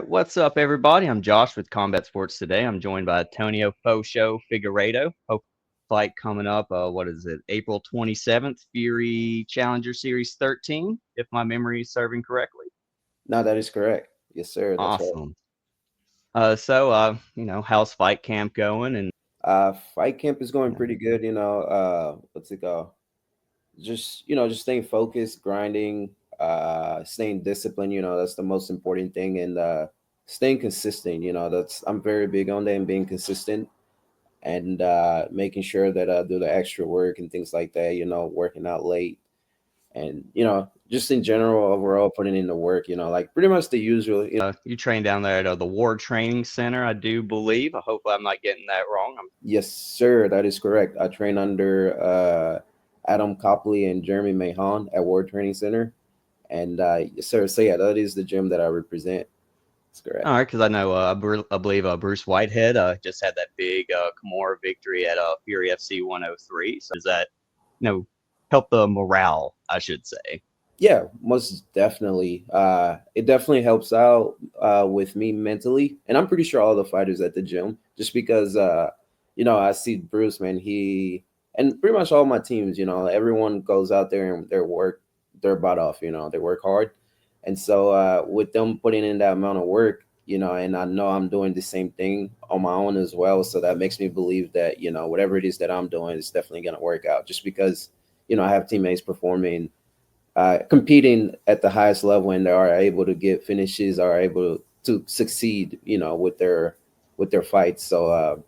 what's up, everybody? I'm Josh with Combat Sports Today. I'm joined by Tonio Foshow Figueiredo. Hope fight coming up. What is it? April 27th, Fury Challenger Series 13, if my memory is serving correctly. No, that is correct. Yes, sir. That's right. Awesome. How's fight camp going? And Fight camp is going you know, pretty good. What's it called? Just staying focused, grinding, staying disciplined. That's the most important thing, and staying consistent. I'm very big on that and being consistent, and making sure that I do the extra work and things like that. Working out late, and just in general, overall, putting in the work. Like pretty much the usual. you train down there at the War Training Center, I do believe. I hope I'm not getting that wrong. Yes, sir. That is correct. I train under Adam Copley and Jeremy Mahon at World Training Center. And yes, sir. So, yeah, that is the gym that I represent. That's correct. All right, because I know I believe Bruce Whitehead just had that big Kimura victory at Fury FC 103. So does that help the morale, I should say? Yeah, most definitely. It definitely helps out with me mentally. And I'm pretty sure all the fighters at the gym, just because, I see Bruce, man, and pretty much all my teams, everyone goes out there and they work their butt off, they work hard. And so with them putting in that amount of work, and I know I'm doing the same thing on my own as well. So that makes me believe that, whatever it is that I'm doing is definitely going to work out just because, I have teammates performing competing at the highest level and they are able to get finishes, are able to succeed, with their fights. So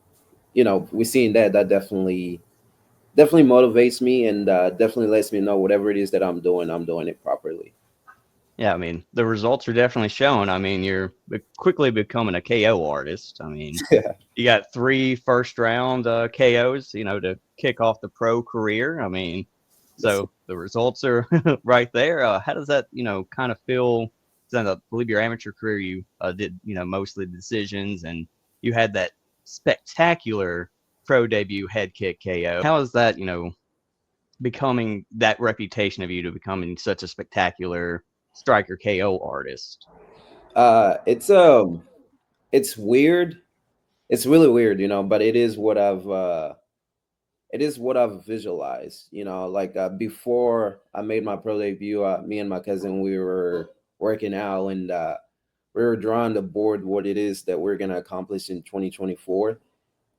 we're seeing that definitely motivates me and definitely lets me know whatever it is that I'm doing it properly. Yeah, I mean, the results are definitely showing. I mean, you're quickly becoming a KO artist. I mean, Yeah. you got 3 first round KOs, to kick off the pro career. I mean, Yes. so the results are right there. How does that, kind of feel? 'Cause I believe your amateur career, you did, mostly decisions, and you had that spectacular pro debut head kick KO. How is that, becoming that reputation of you to becoming such a spectacular striker KO artist? It's weird. It's really weird, but it is what I've visualized. Like before I made my pro debut, me and my cousin we were working out and we were drawing the board what it is that we're gonna accomplish in 2024.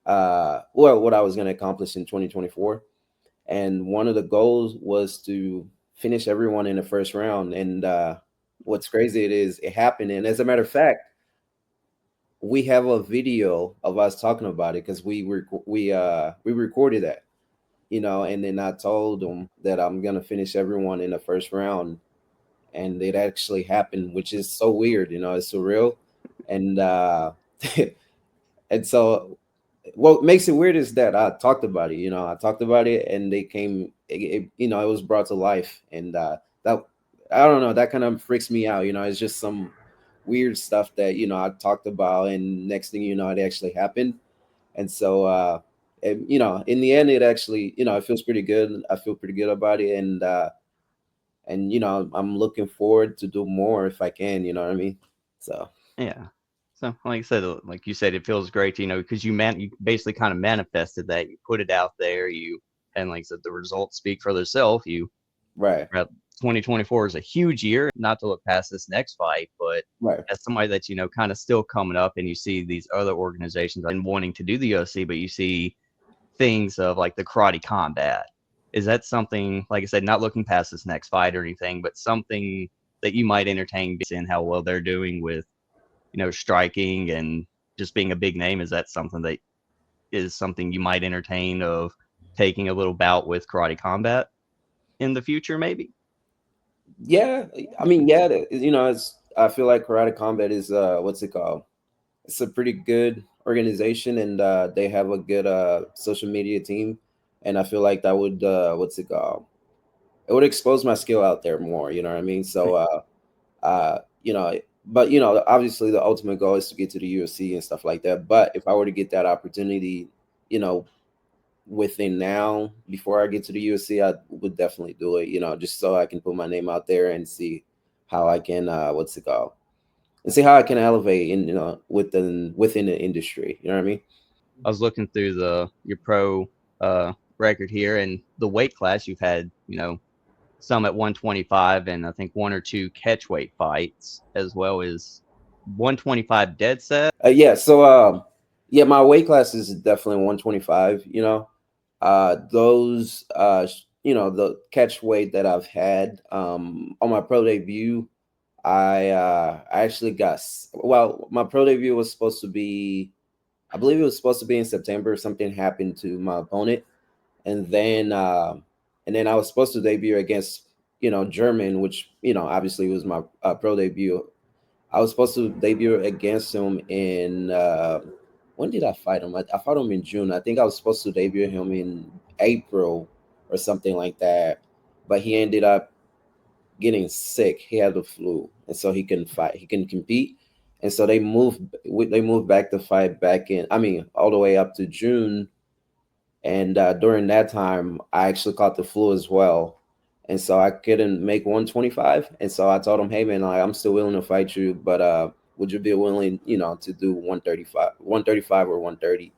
What I was gonna accomplish in 2024, and one of the goals was to finish everyone in the first round. And what's crazy it happened. And as a matter of fact, we have a video of us talking about it because we recorded that, and then I told them that I'm gonna finish everyone in the first round, and it actually happened, which is so weird. It's surreal, and and so what makes it weird is that I talked about it. I talked about it, and they came. It was brought to life, and that I don't know. That kind of freaks me out. It's just some weird stuff that I talked about, and next thing you know, it actually happened. And so, and, in the end, it actually, it feels pretty good. I feel pretty good about it, and I'm looking forward to do more if I can. You know what I mean? So Yeah. So, like I said, like you said, it feels great, because you basically kind of manifested that. You put it out there. And like I said, the results speak for themselves. 2024 is a huge year. Not to look past this next fight, but right. as somebody that's kind of still coming up, and you see these other organizations and wanting to do the UFC, but you see things of like the karate combat. Is that something, like I said, not looking past this next fight or anything, but something that you might entertain seeing how well they're doing with, striking and just being a big name? Is that something that is something you might entertain of taking a little bout with karate combat in the future, maybe? Yeah, I mean, yeah, it's. I feel like Karate Combat is what's it called? It's a pretty good organization, and they have a good social media team, and I feel like that would what's it called? It would expose my skill out there more. You know what I mean? So but obviously the ultimate goal is to get to the UFC and stuff like that. But if I were to get that opportunity, you know, within now before I get to the UFC, I would definitely do it. Just so I can put my name out there and see how I can what's it called? and see how I can elevate in, within the industry. You know what I mean? I was looking through the your pro record here, and the weight class you've had, some at 125, and I think one or two catch weight fights, as well as 125 dead set. Yeah. So, yeah, my weight class is definitely 125. Those, the catch weight that I've had, on my pro debut, I actually well, my pro debut was supposed to be, I believe it was supposed to be in September. Something happened to my opponent, and then I was supposed to debut against, German, which, obviously was my pro debut. I was supposed to debut against him in, when did I fight him? I fought him in June. I think I was supposed to debut him in April or something like that, but he ended up getting sick. He had the flu, and so he couldn't fight. He couldn't compete, and so they moved back the fight back in. I mean, all the way up to June, and during that time, I actually caught the flu as well, and so I couldn't make 125. And so I told him, "Hey man, like, I'm still willing to fight you, but would you be willing, to do 135 or 130?"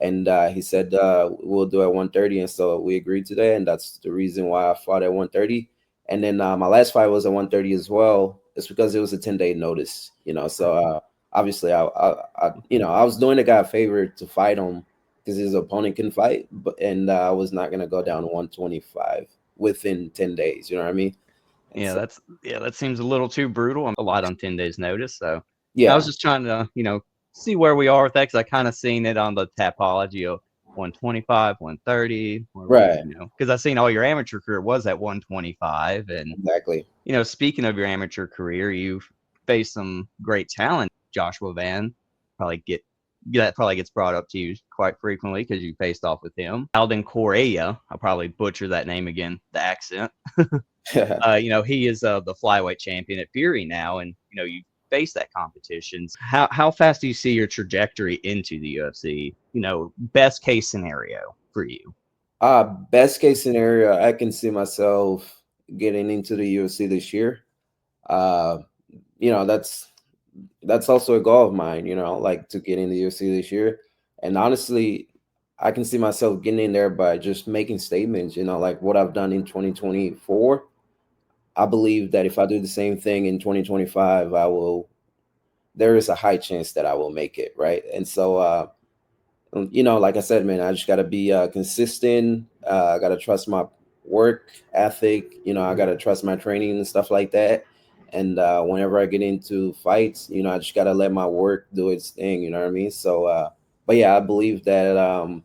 And he said, we'll do at 130. And so we agreed today, and that's the reason why I fought at 130. And then my last fight was at 130 as well. It's because it was a 10-day notice, so obviously I was doing the guy a favor to fight him because his opponent can fight, but and I was not going to go down to 125 within 10 days, you know what I mean? And Yeah, so, that seems a little too brutal. I'm a lot on 10 days notice, so I was yeah, just trying to, see where we are with that, because I kind of seen it on the Tapology of 125, 130, right, because I seen all your amateur career was at 125, and exactly. speaking of your amateur career, you've faced some great talent. Joshua Van, probably get that probably gets brought up to you quite frequently because you faced off with him. Alden Correa, I'll probably butcher that name again, the accent. He is the flyweight champion at Fury now, and you face that competition. How fast do you see your trajectory into the UFC? Best case scenario for you. Best case scenario, I can see myself getting into the UFC this year. Uh, that's also a goal of mine. Like to get in the UFC this year. And honestly, I can see myself getting in there by just making statements. Like what I've done in 2024. I believe that if I do the same thing in 2025, I will. There is a high chance that I will make it, right? And so, like I said, man, I just got to be consistent. I got to trust my work ethic. I got to trust my training and stuff like that. And whenever I get into fights, I just got to let my work do its thing. You know what I mean? So, but yeah, I believe that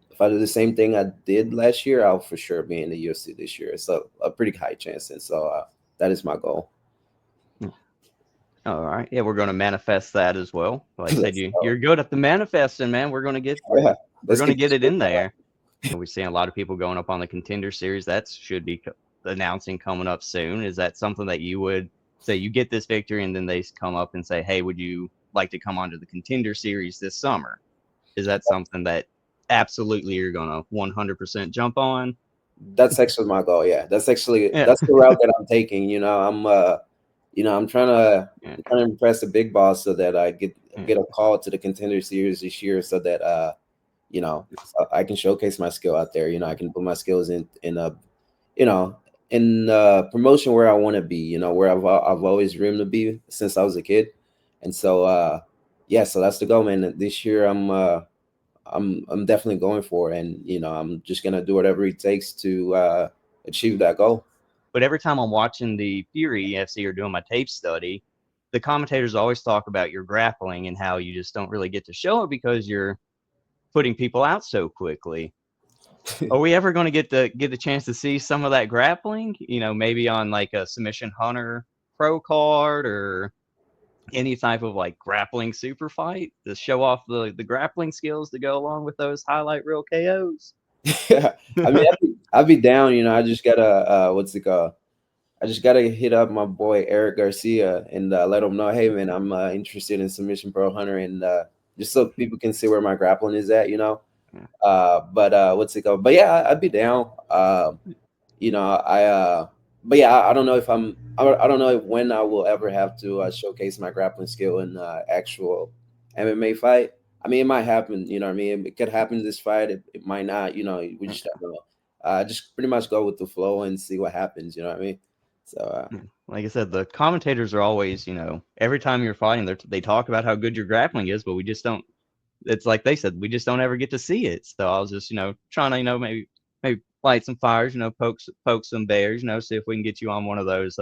if I do the same thing I did last year, I'll for sure be in the UFC this year. So a pretty high chance. And so that is my goal. All right. Yeah, we're going to manifest that as well. Like I said, Let's you're go. good at the manifesting, man. We're going to get Yeah, we're let's going to keep get this it in moving. there. We're seeing a lot of people going up on the Contender Series. That should be announcing coming up soon. Is that something that you would say you get this victory and then they come up and say, "Hey, would you like to come onto the Contender Series this summer?" Is that something that absolutely you're going to 100% jump on? That's actually my goal. Yeah, Yeah. that's the route that I'm taking. I'm Yeah. trying to impress the big boss so that I get Yeah. get a call to the Contender Series this year, so that so I can showcase my skill out there. I can put my skills in a you know in promotion where I want to be. Where I've always dreamed to be since I was a kid, and so yeah, so that's the goal, man. This year I'm definitely going for it, and I'm just gonna do whatever it takes to achieve that goal. But every time I'm watching the Fury FC or doing my tape study, the commentators always talk about your grappling and how you just don't really get to show it because you're putting people out so quickly. Are we ever going to get the chance to see some of that grappling? Maybe on like a Submission Hunter Pro card or any type of like grappling super fight to show off the grappling skills to go along with those highlight reel KOs. Yeah, I mean, I'd be down. I just gotta what's it called? I just gotta hit up my boy Eric Garcia and let him know, hey man, I'm interested in Submission Pro Hunter, and just so people can see where my grappling is at. But what's it called? But yeah, I'd be down. I but yeah, I don't know if I don't know if when I will ever have to showcase my grappling skill in actual MMA fight. I mean, it might happen. You know what I mean? It could happen this fight. It might not. You know, we just don't know. Just pretty much go with the flow and see what happens. You know what I mean? So Like I said, the commentators are always, every time you're fighting, they talk about how good your grappling is, but we just don't. It's like they said, we just don't ever get to see it. So I was just, trying to, maybe light some fires, poke some bears, see if we can get you on one of those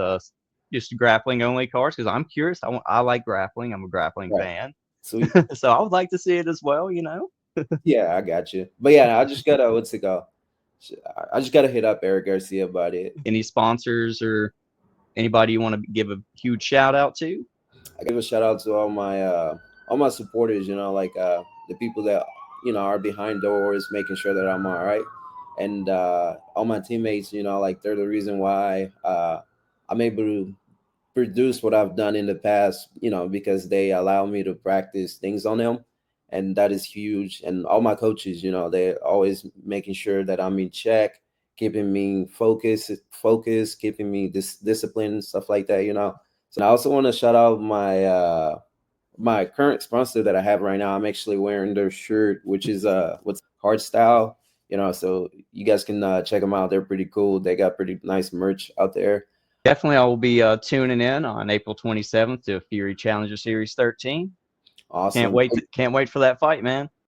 just grappling only cards because I'm curious. I like grappling. I'm a grappling right, fan, sweet. so I would like to see it as well. Yeah, I got you. But yeah, I just gotta what's it go? I just gotta hit up Eric Garcia about it. Any sponsors or anybody you want to give a huge shout out to? I give a shout out to all my supporters, like the people that are behind doors making sure that I'm all right. And all my teammates, like they're the reason why I'm able to produce what I've done in the past, because they allow me to practice things on them. And that is huge. And all my coaches, they're always making sure that I'm in check, keeping me focused, keeping me disciplined, stuff like that. So I also want to shout out my current sponsor that I have right now. I'm actually wearing their shirt, which is what's hard style. So you guys can check them out. They're pretty cool. They got pretty nice merch out there. Definitely, I will be tuning in on April 27th to Fury Challenger Series 13. Can't Awesome. wait! Can't wait for that fight, man.